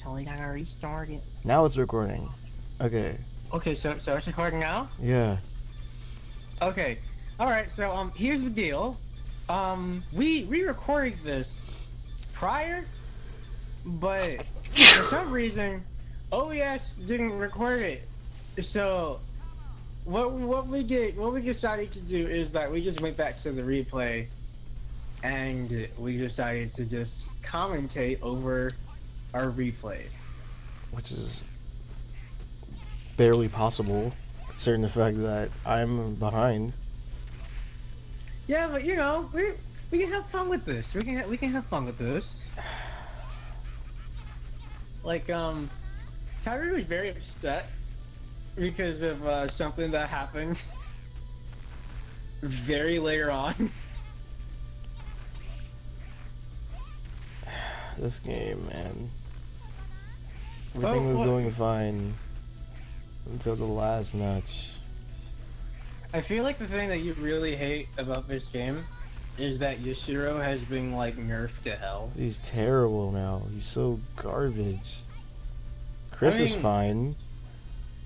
So we gotta restart it. Now it's recording. Okay. Okay, so it's recording now? Yeah. Okay. Alright, so here's the deal. We recorded this prior, but for some reason OES didn't record it. So what we decided to do is that we just went back to the replay and we decided to just commentate over our replay. Which is barely possible, considering the fact that I'm behind. Yeah, but you know, we can have fun with this. We can have fun with this. Like Tyree was very upset because of something that happened very later on. This game, man. Everything was going fine until the last match. I feel like the thing that you really hate about this game is that Yashiro has been like nerfed to hell. He's terrible now. He's so garbage. Chris is fine,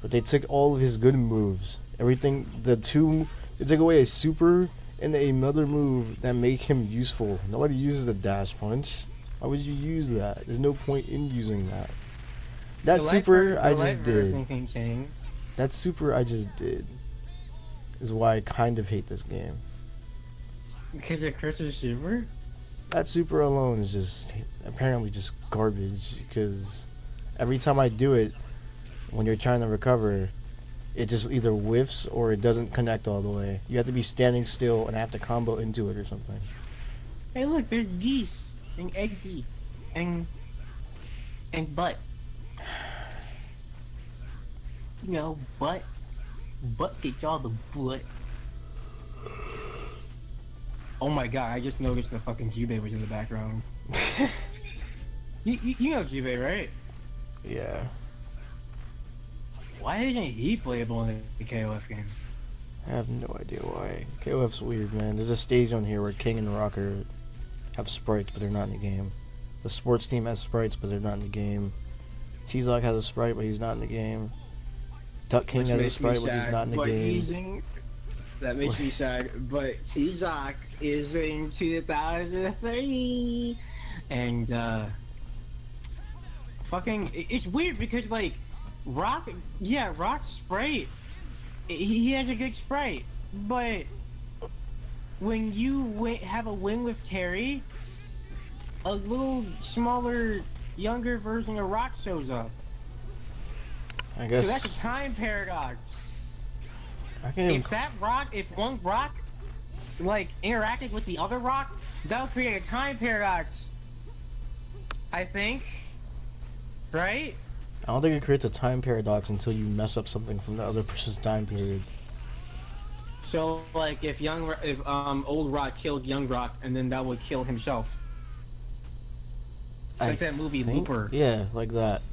but they took all of his good moves. Everything, they took away a super and another move that make him useful. Nobody uses the dash punch. Why would you use that? There's no point in using that. That super I just did. That super I just did is why I kind of hate this game. Because of Chris's super? That super alone is just apparently just garbage, because every time I do it, when you're trying to recover, it just either whiffs or it doesn't connect all the way. You have to be standing still and have to combo into it or something. Hey look, there's geese and eggsy and butt. You know, butt gets all the butt. Oh my god, I just noticed the fucking Jubei was in the background. you know Jubei, right? Yeah. Why isn't he playable in the KOF game? I have no idea why. KOF's weird, man. There's a stage on here where King and Rocker have sprites, but they're not in the game. The sports team has sprites, but they're not in the game. T-Zoc has a sprite, but he's not in the game. Duck King has a sprite, but he's not in the game. That makes me sad, but T-Zoc is in 2030, and fucking, it's weird because like Rock's sprite, he has a good sprite, but when you have a win with Terry, a little smaller, younger version of Rock shows up. I guess. So that's a time paradox. If one rock like interacted with the other rock, that would create a time paradox, I think. Right? I don't think it creates a time paradox until you mess up something from the other person's time period. So like if old Rock killed young Rock, and then that would kill himself. It's like that movie Looper. Yeah, like that.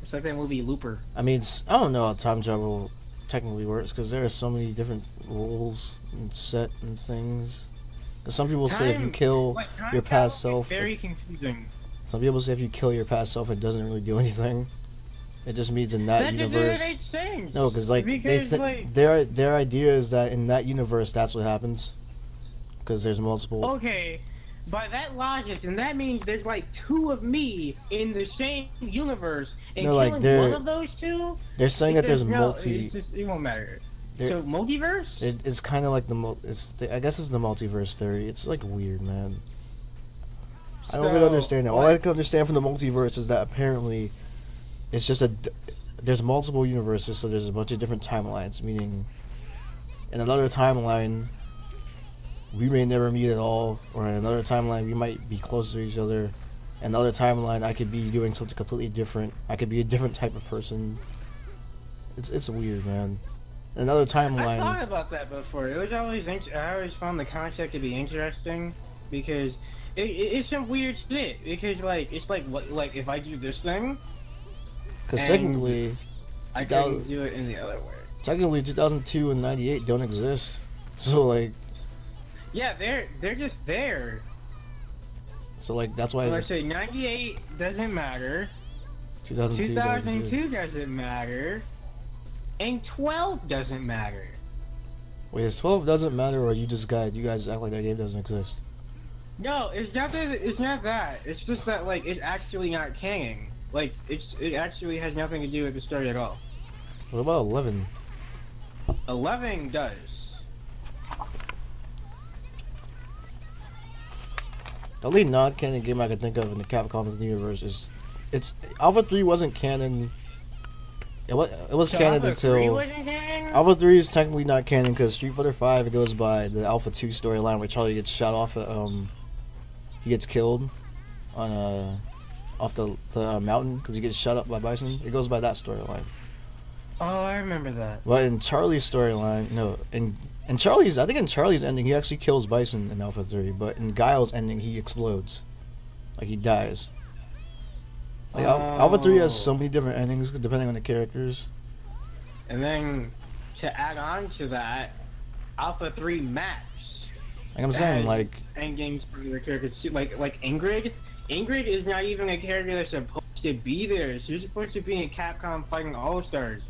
It's like that movie Looper. I mean, I don't know how time travel technically works, because there are so many different rules and set and things. Because some people say if you kill your past self, very confusing. Some people say if you kill your past self, it doesn't really do anything. It just means in that universe. No, because like their idea is that in that universe that's what happens. Because there's multiple. Okay, by that logic, and that means there's like two of me in the same universe, and killing one of those two. They're saying that there's multi. It won't matter. So multiverse? It's kind of like I guess it's the multiverse theory. It's like weird, man. I don't really understand it. All I can understand from the multiverse is that apparently it's just there's multiple universes, so there's a bunch of different timelines, meaning in another timeline we may never meet at all, or in another timeline we might be close to each other. In another timeline I could be doing something completely different. I could be a different type of person. It's weird, man. Another timeline. I thought about that before. I always found the concept to be interesting, because it's some weird shit. Because like it's like what, like if I do this thing, because technically I can do it in the other way. Technically 2002 and 98 don't exist, so like yeah, they're just there. So like that's why I say 98 doesn't matter. 2002 2002 doesn't matter, and 12 doesn't matter. Wait, is 12 doesn't matter, or you guys act like that game doesn't exist? No, it's not that. It's not that. It's just that like it's actually not canon. Like it actually has nothing to do with the story at all. What about 11? 11 does. The only non-canon game I can think of in the Capcom universe is it's Alpha 3 wasn't canon. It was So canon Alpha 3 until wasn't canon? Alpha 3 is technically not canon because Street Fighter 5 it goes by the Alpha 2 storyline where Charlie gets shot off. He gets killed on off the mountain because he gets shot up by Bison. It goes by that storyline. Oh, I remember that. But in Charlie's storyline, no, in Charlie's, I think in Charlie's ending, he actually kills Bison in Alpha 3. But in Guile's ending, he explodes, like he dies. Like Alpha 3 has so many different endings depending on the characters. And then to add on to that, Alpha 3 maps. Like I'm saying, like endings for the characters, like Ingrid. Ingrid is not even a character that's supposed to be there. She's supposed to be in Capcom Fighting All Stars,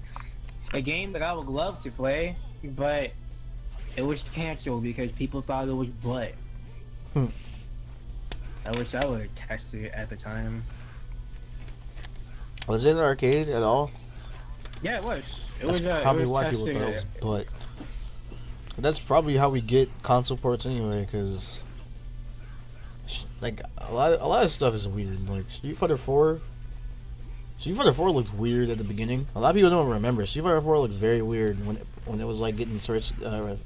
a game that I would love to play, but it was canceled because people thought it was butt. I wish I would have tested it at the time. Was it an arcade at all? Yeah, it was. That's probably why people thought it was butt. That's probably how we get console ports anyway, because like a lot of stuff is weird. Like Street Fighter 4 looked weird at the beginning. A lot of people don't remember. Street Fighter 4 looked very weird when it was like getting searched a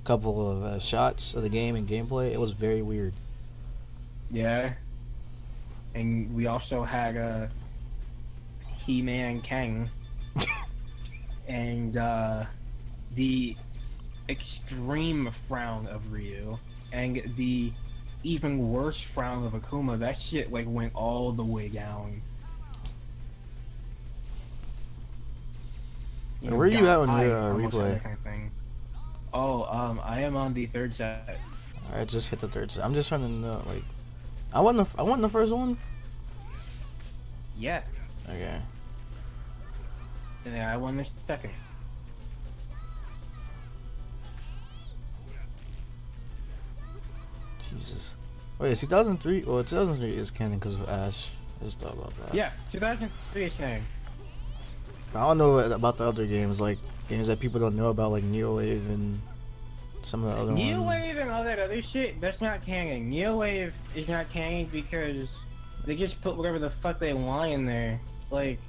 couple of shots of the game and gameplay. It was very weird. Yeah. And we also had He-Man Kang and the extreme frown of Ryu and the even worse frown of Akuma. That shit like went all the way down. Where are you at on your replay? Kind of thing. Oh, I am on the third set. I just hit the third set. I'm just trying to know, like, I won the first one. Yeah. Okay. And then I won the second. Jesus. Wait, 2003? Well, 2003 is canon because of Ash. I just thought about that. Yeah, 2003 is canon. I don't know about the other games, like games that people don't know about, like Neo Wave and some of the other Neo ones. Wave and all that other shit, that's not canon. Neo Wave is not canon because they just put whatever the fuck they want in there. Like,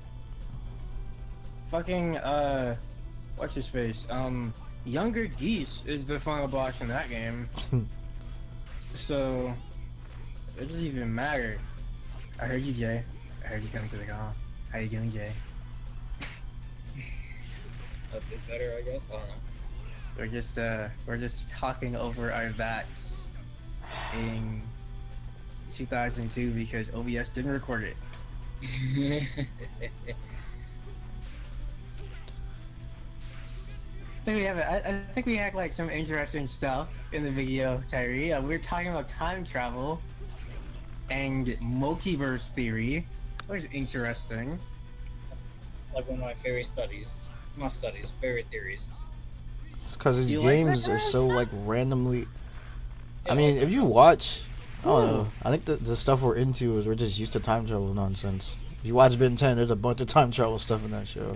fucking, what's his face? Younger Geese is the final boss in that game. So, it doesn't even matter. I heard you, Jay. I heard you coming to the call. How you doing, Jay? A bit better, I guess. I don't know. We're just talking over our VATs in 2002 because OBS didn't record it. I think we had like some interesting stuff in the video, Tyree. We were talking about time travel and multiverse theory. That was interesting. Like one of my favorite studies. Not studies, favorite theories. It's because his You like games that are kind of so stuff? like randomly. Yeah, I mean, like if you watch, I don't know. I think the stuff we're into is we're just used to time travel nonsense. If you watch Ben 10, there's a bunch of time travel stuff in that show.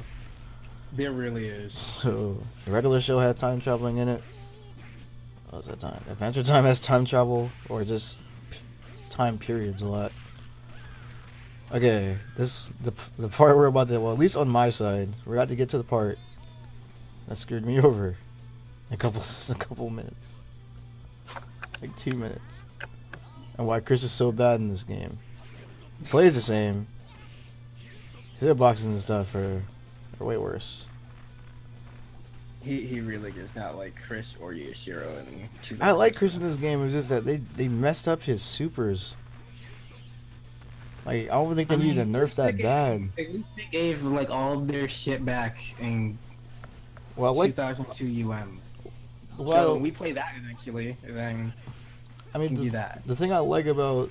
There really is. So the regular show had time traveling in it. What was that time? Adventure Time has time travel, or just time periods a lot. Okay, the part we're about to, well, at least on my side, we're about to get to the part that screwed me over. A couple minutes, like 2 minutes, and why Chris is so bad in this game. He plays the same. His hitboxing and stuff are way worse. He really does not like Chris or Yashiro. I like Chris in this game. It's just that they messed up his supers. Like, I don't think they need to nerf that bad. They gave like all of their shit back in Well, like, 2002 UM. well, So we play that eventually, and then I mean, can do that. the thing I like about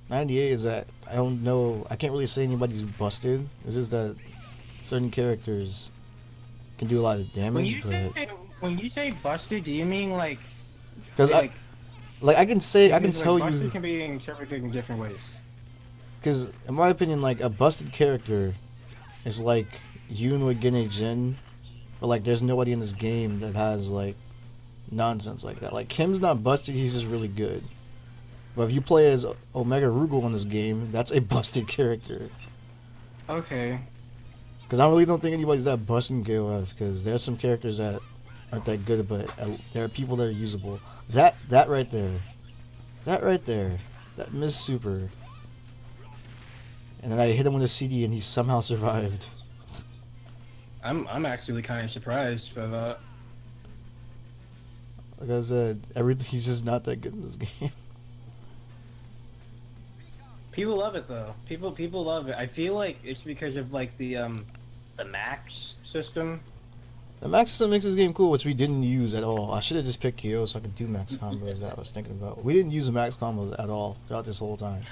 98 is that I don't know. I can't really say anybody's busted. It's just that certain characters can do a lot of When damage, you but say when you say busted, do you mean like because I can say I can because, tell like, busted you can be interpreted in different ways. because in my opinion, like a busted character is like Yoon with Gene Jin, but like there's nobody in this game that has like nonsense like that. Like Kim's not busted; he's just really good. But if you play as Omega Rugal in this game, that's a busted character. Okay. Because I really don't think anybody's that busted in KOF. Because there's some characters that aren't that good, but there are people that are usable. That right there, that Miss Super. And then I hit him with a CD, and he somehow survived. I'm actually kind of surprised for that. Like I said, he's just not that good in this game. People love it though. People love it. I feel like it's because of like the max system. The max system makes this game cool, which we didn't use at all. I should have just picked KO so I could do max combos that I was thinking about. We didn't use the max combos at all throughout this whole time.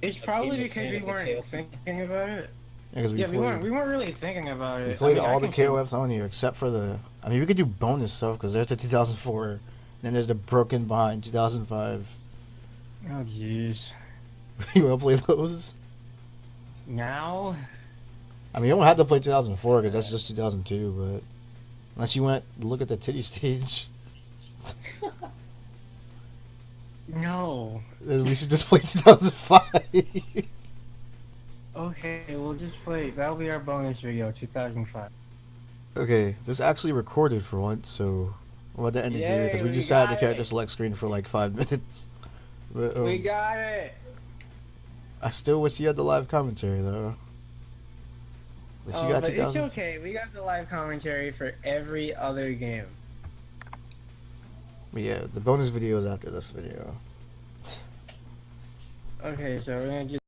It's probably because we weren't thinking about it. Yeah, because we weren't really thinking about it. We played all the I can KOFs on here except for the. I mean, we could do bonus stuff because there's the 2004, then there's the Broken Behind 2005. Oh jeez. You want to play those? Now? I mean, you don't have to play 2004 because that's just 2002, but unless you want to look at the titty stage, No. then we should just play 2005. Okay, we'll just play. That'll be our bonus video, 2005. Okay, this actually recorded for once, so we'll have to end it here because we Yay, just we sat at the got character it. select screen for like 5 minutes. But, We got it. I still wish you had the live commentary though. At least you got But 2000. it's okay. We got the live commentary for every other game. But yeah, the bonus video is after this video. Okay, so we're gonna just